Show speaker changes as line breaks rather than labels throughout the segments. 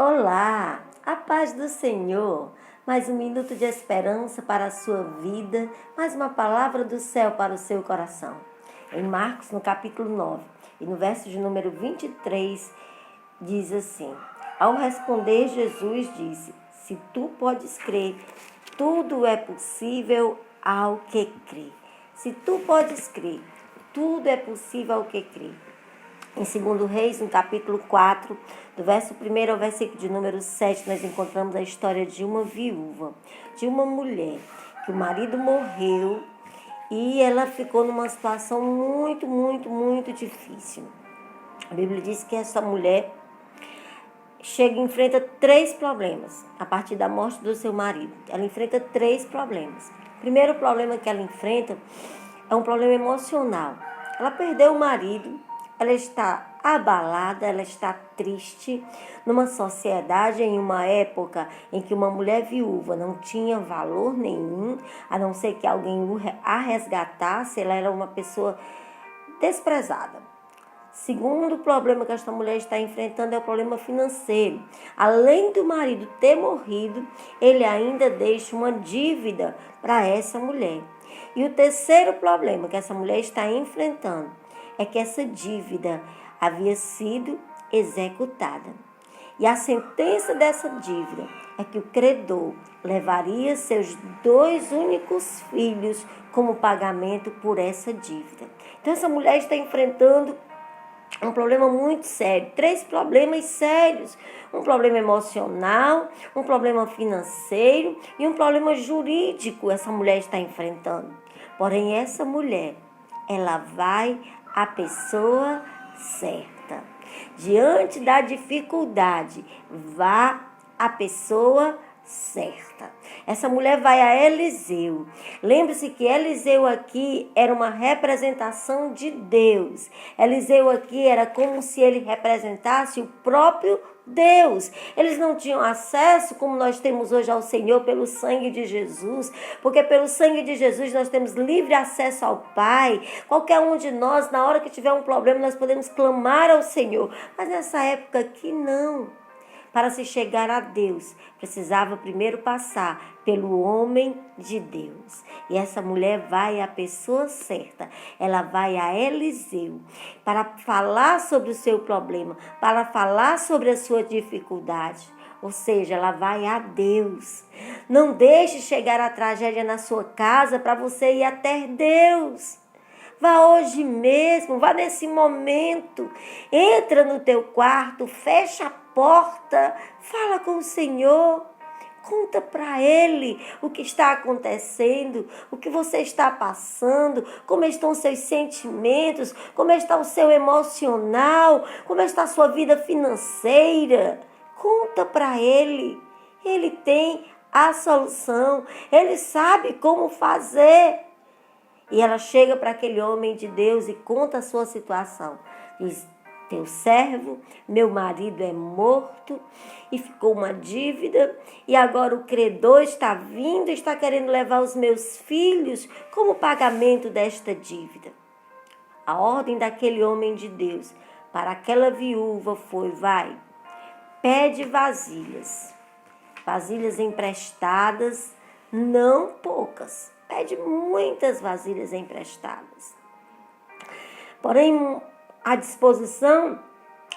Olá, a paz do Senhor. Mais um minuto de esperança para a sua vida, mais uma palavra do céu para o seu coração. Em Marcos, no capítulo 9, e no verso de número 23, diz assim: Ao responder, Jesus disse: Se tu podes crer, tudo é possível ao que crê. Se tu podes crer, tudo é possível ao que crê. Em 2 Reis, no capítulo 4, do verso 1 ao versículo de número 7, nós encontramos a história de uma viúva, de uma mulher, que o marido morreu e ela ficou numa situação muito difícil. A Bíblia diz que essa mulher enfrenta 3 problemas a partir da morte do seu marido. Ela enfrenta 3 problemas. O primeiro problema que ela enfrenta é um problema emocional. Ela perdeu o marido, ela está abalada, ela está triste, numa sociedade, em uma época em que uma mulher viúva não tinha valor nenhum, a não ser que alguém a resgatasse, ela era uma pessoa desprezada. Segundo problema que esta mulher está enfrentando é o problema financeiro. Além do marido ter morrido, ele ainda deixa uma dívida para essa mulher. E o terceiro problema que essa mulher está enfrentando é que essa dívida havia sido executada. E a sentença dessa dívida é que o credor levaria seus 2 únicos filhos como pagamento por essa dívida. Então essa mulher está enfrentando um problema muito sério, 3 problemas sérios: um problema emocional, um problema financeiro e um problema jurídico essa mulher está enfrentando. Porém, essa mulher, ela vai à pessoa certa. Diante da dificuldade, vá à pessoa certa. Essa mulher vai a Eliseu. Lembre-se que Eliseu aqui era uma representação de Deus. Eliseu aqui era como se ele representasse o próprio Deus. Eles não tinham acesso, como nós temos hoje, ao Senhor pelo sangue de Jesus, porque pelo sangue de Jesus nós temos livre acesso ao Pai. Qualquer um de nós, na hora que tiver um problema, nós podemos clamar ao Senhor. Mas nessa época aqui não. Para se chegar a Deus, precisava primeiro passar pelo homem de Deus. E essa mulher vai à pessoa certa. Ela vai a Eliseu para falar sobre o seu problema, para falar sobre a sua dificuldade. Ou seja, ela vai a Deus. Não deixe chegar a tragédia na sua casa para você ir até Deus. Vá hoje mesmo, vá nesse momento, entra no teu quarto, fecha a porta, fala com o Senhor, conta para Ele o que está acontecendo, o que você está passando, como estão os seus sentimentos, como está o seu emocional, como está a sua vida financeira. Conta para Ele, Ele tem a solução, Ele sabe como fazer. E ela chega para aquele homem de Deus e conta a sua situação. Diz: teu servo, meu marido é morto e ficou uma dívida e agora o credor está vindo e está querendo levar os meus filhos como pagamento desta dívida. A ordem daquele homem de Deus para aquela viúva foi: vai, pede vasilhas emprestadas, não poucas. Pede muitas vasilhas emprestadas. Porém, a disposição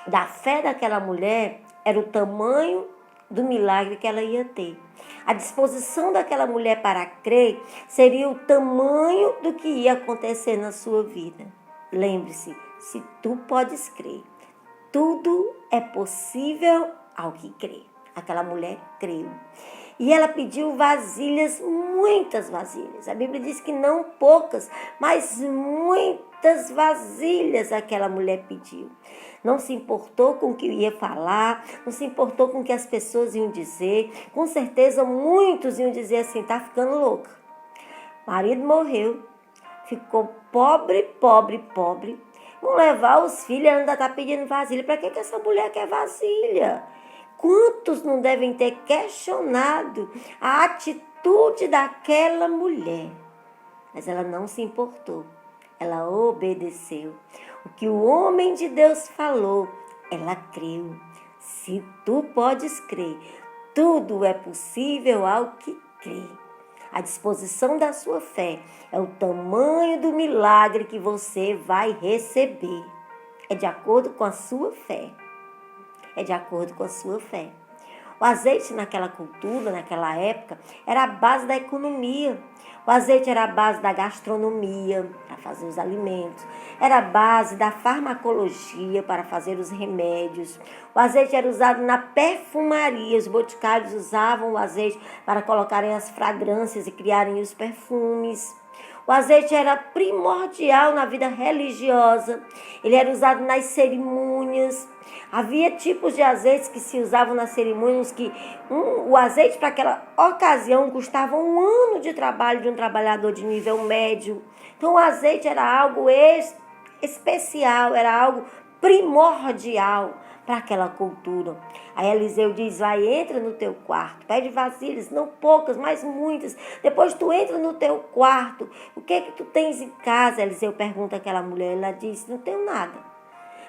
da fé daquela mulher era o tamanho do milagre que ela ia ter. A disposição daquela mulher para crer seria o tamanho do que ia acontecer na sua vida. Lembre-se, se tu podes crer, tudo é possível ao que crê. Aquela mulher creu. E ela pediu vasilhas, muitas vasilhas. A Bíblia diz que não poucas, mas muitas vasilhas aquela mulher pediu. Não se importou com o que ia falar, não se importou com o que as pessoas iam dizer. Com certeza muitos iam dizer assim: tá ficando louca. Marido morreu, ficou pobre. Vão levar os filhos, ela ainda está pedindo vasilha. Para que essa mulher quer vasilha? Quantos não devem ter questionado a atitude daquela mulher? Mas ela não se importou. Ela obedeceu. O que o homem de Deus falou, ela creu. Se tu podes crer, tudo é possível ao que crê. A disposição da sua fé é o tamanho do milagre que você vai receber. É de acordo com a sua fé. É de acordo com a sua fé. O azeite naquela cultura, naquela época, era a base da economia. O azeite era a base da gastronomia, para fazer os alimentos. Era a base da farmacologia, para fazer os remédios. O azeite era usado na perfumaria. Os boticários usavam o azeite para colocarem as fragrâncias e criarem os perfumes. O azeite era primordial na vida religiosa. Ele era usado nas cerimônias. Havia tipos de azeites que se usavam nas cerimônias que o azeite para aquela ocasião custava 1 ano de trabalho de um trabalhador de nível médio. Então o azeite era algo especial, era algo primordial para aquela cultura. Aí Eliseu diz, vai, entra no teu quarto, pede vasilhas, não poucas, mas muitas. Depois tu entra no teu quarto, o que tu tens em casa? Eliseu pergunta àquela mulher, ela diz, não tenho nada.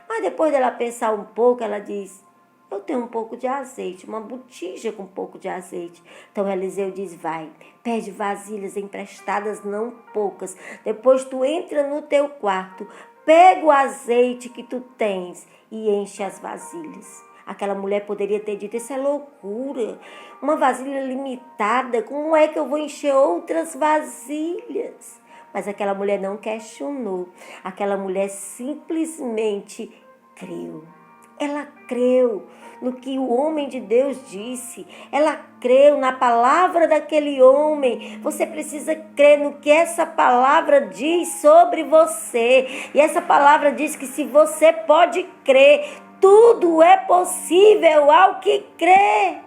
Mas depois dela pensar um pouco, ela diz, eu tenho um pouco de azeite, uma botija com um pouco de azeite. Então Eliseu diz, vai, pede vasilhas emprestadas, não poucas. Depois tu entra no teu quarto, pega o azeite que tu tens e enche as vasilhas. Aquela mulher poderia ter dito, isso é loucura, uma vasilha limitada, como é que eu vou encher outras vasilhas? Mas aquela mulher não questionou, aquela mulher simplesmente creu. Ela creu no que o homem de Deus disse. Ela creu na palavra daquele homem. Você precisa crer no que essa palavra diz sobre você. E essa palavra diz que se você pode crer, tudo é possível ao que crê.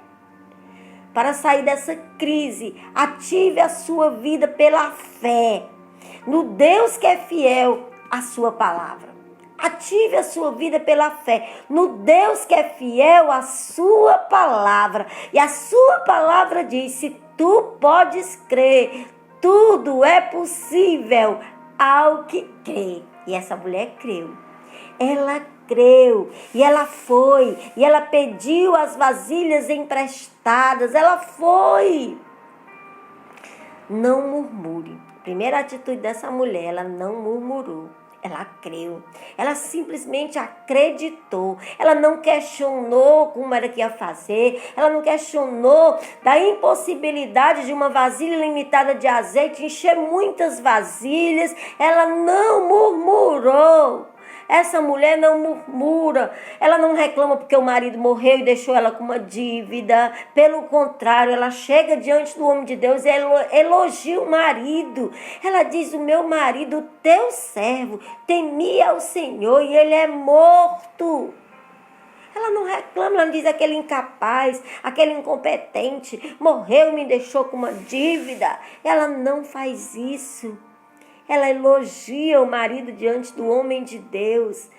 Para sair dessa crise, ative a sua vida pela fé no Deus que é fiel à sua palavra. Ative a sua vida pela fé no Deus que é fiel à sua palavra. E a sua palavra diz, se tu podes crer, tudo é possível ao que crê. E essa mulher creu. Ela creu e ela foi. E ela pediu as vasilhas emprestadas. Ela foi. Não murmure. A primeira atitude dessa mulher, ela não murmurou. Ela creu, ela simplesmente acreditou, ela não questionou como era que ia fazer, ela não questionou da impossibilidade de uma vasilha limitada de azeite encher muitas vasilhas, ela não murmurou. Essa mulher não murmura, ela não reclama porque o marido morreu e deixou ela com uma dívida. Pelo contrário, ela chega diante do homem de Deus e elogia o marido. Ela diz, o meu marido, o teu servo, temia ao Senhor e ele é morto. Ela não reclama, ela não diz aquele incapaz, aquele incompetente, morreu e me deixou com uma dívida. Ela não faz isso. Ela elogia o marido diante do homem de Deus.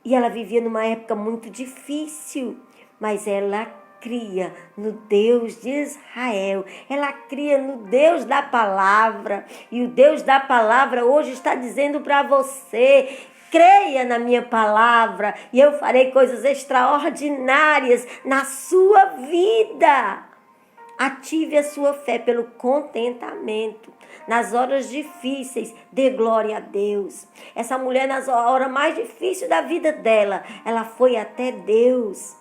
E ela vivia numa época muito difícil. Mas ela cria no Deus de Israel. Ela cria no Deus da palavra. E o Deus da palavra hoje está dizendo para você, creia na minha palavra e eu farei coisas extraordinárias na sua vida. Ative a sua fé pelo contentamento. Nas horas difíceis, dê glória a Deus. Essa mulher, nas horas mais difíceis da vida dela, ela foi até Deus.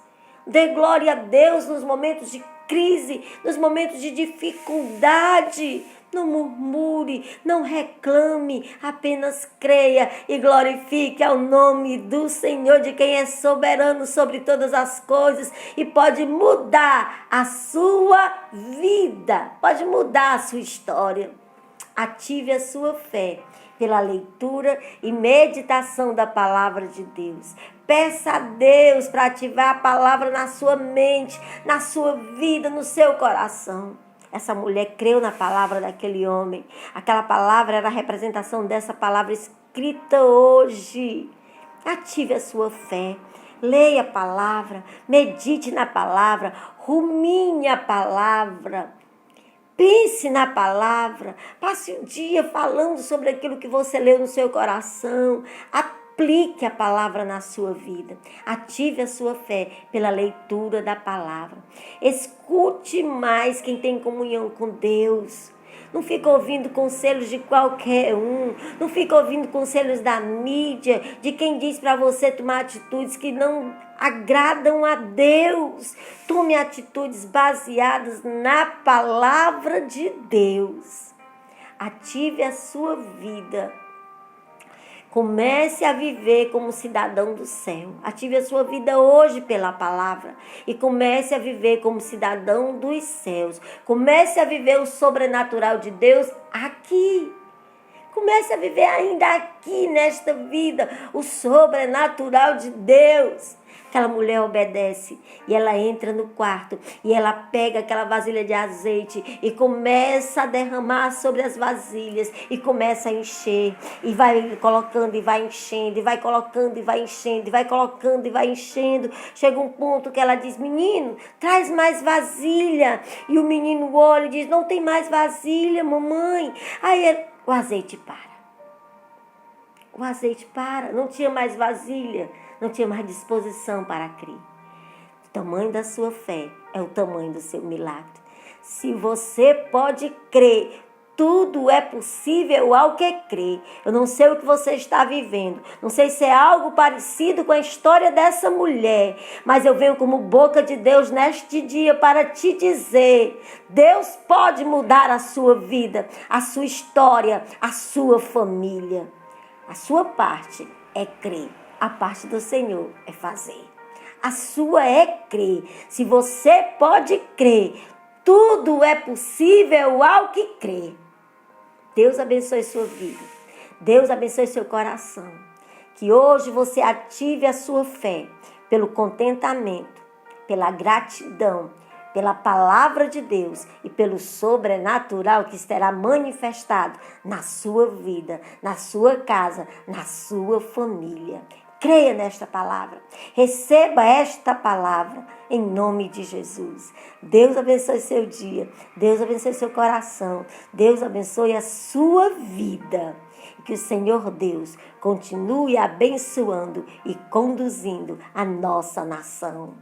Dê glória a Deus nos momentos de crise, nos momentos de dificuldade. Não murmure, não reclame, apenas creia e glorifique ao nome do Senhor, de quem é soberano sobre todas as coisas e pode mudar a sua vida, pode mudar a sua história. Ative a sua fé pela leitura e meditação da palavra de Deus. Peça a Deus para ativar a palavra na sua mente, na sua vida, no seu coração. Essa mulher creu na palavra daquele homem. Aquela palavra era a representação dessa palavra escrita hoje. Ative a sua fé. Leia a palavra, medite na palavra, rumine a palavra. Pense na palavra, passe o dia falando sobre aquilo que você leu no seu coração. Aplique a palavra na sua vida. Ative a sua fé pela leitura da palavra. Escute mais quem tem comunhão com Deus. Não fica ouvindo conselhos de qualquer um. Não fica ouvindo conselhos da mídia, de quem diz para você tomar atitudes que não agradam a Deus. Tome atitudes baseadas na palavra de Deus. Ative a sua vida. Comece a viver como cidadão do céu. Ative a sua vida hoje pela palavra. E comece a viver como cidadão dos céus. Comece a viver o sobrenatural de Deus aqui. Comece a viver ainda aqui nesta vida o sobrenatural de Deus. Aquela mulher obedece e ela entra no quarto e ela pega aquela vasilha de azeite e começa a derramar sobre as vasilhas e começa a encher e vai colocando e vai enchendo e vai colocando e vai enchendo e vai colocando e vai enchendo. Chega um ponto que ela diz: menino, traz mais vasilha. E o menino olha e diz: não tem mais vasilha, mamãe. Aí o azeite para. O azeite para, não tinha mais vasilha. Não tinha mais disposição para crer. O tamanho da sua fé é o tamanho do seu milagre. Se você pode crer, tudo é possível ao que crê. Eu não sei o que você está vivendo. Não sei se é algo parecido com a história dessa mulher. Mas eu venho como boca de Deus neste dia para te dizer: Deus pode mudar a sua vida, a sua história, a sua família. A sua parte é crer. A parte do Senhor é fazer. A sua é crer. Se você pode crer, tudo é possível ao que crê. Deus abençoe sua vida. Deus abençoe seu coração. Que hoje você ative a sua fé pelo contentamento, pela gratidão, pela palavra de Deus e pelo sobrenatural que será manifestado na sua vida, na sua casa, na sua família. Creia nesta palavra. Receba esta palavra em nome de Jesus. Deus abençoe seu dia. Deus abençoe seu coração. Deus abençoe a sua vida. E que o Senhor Deus continue abençoando e conduzindo a nossa nação.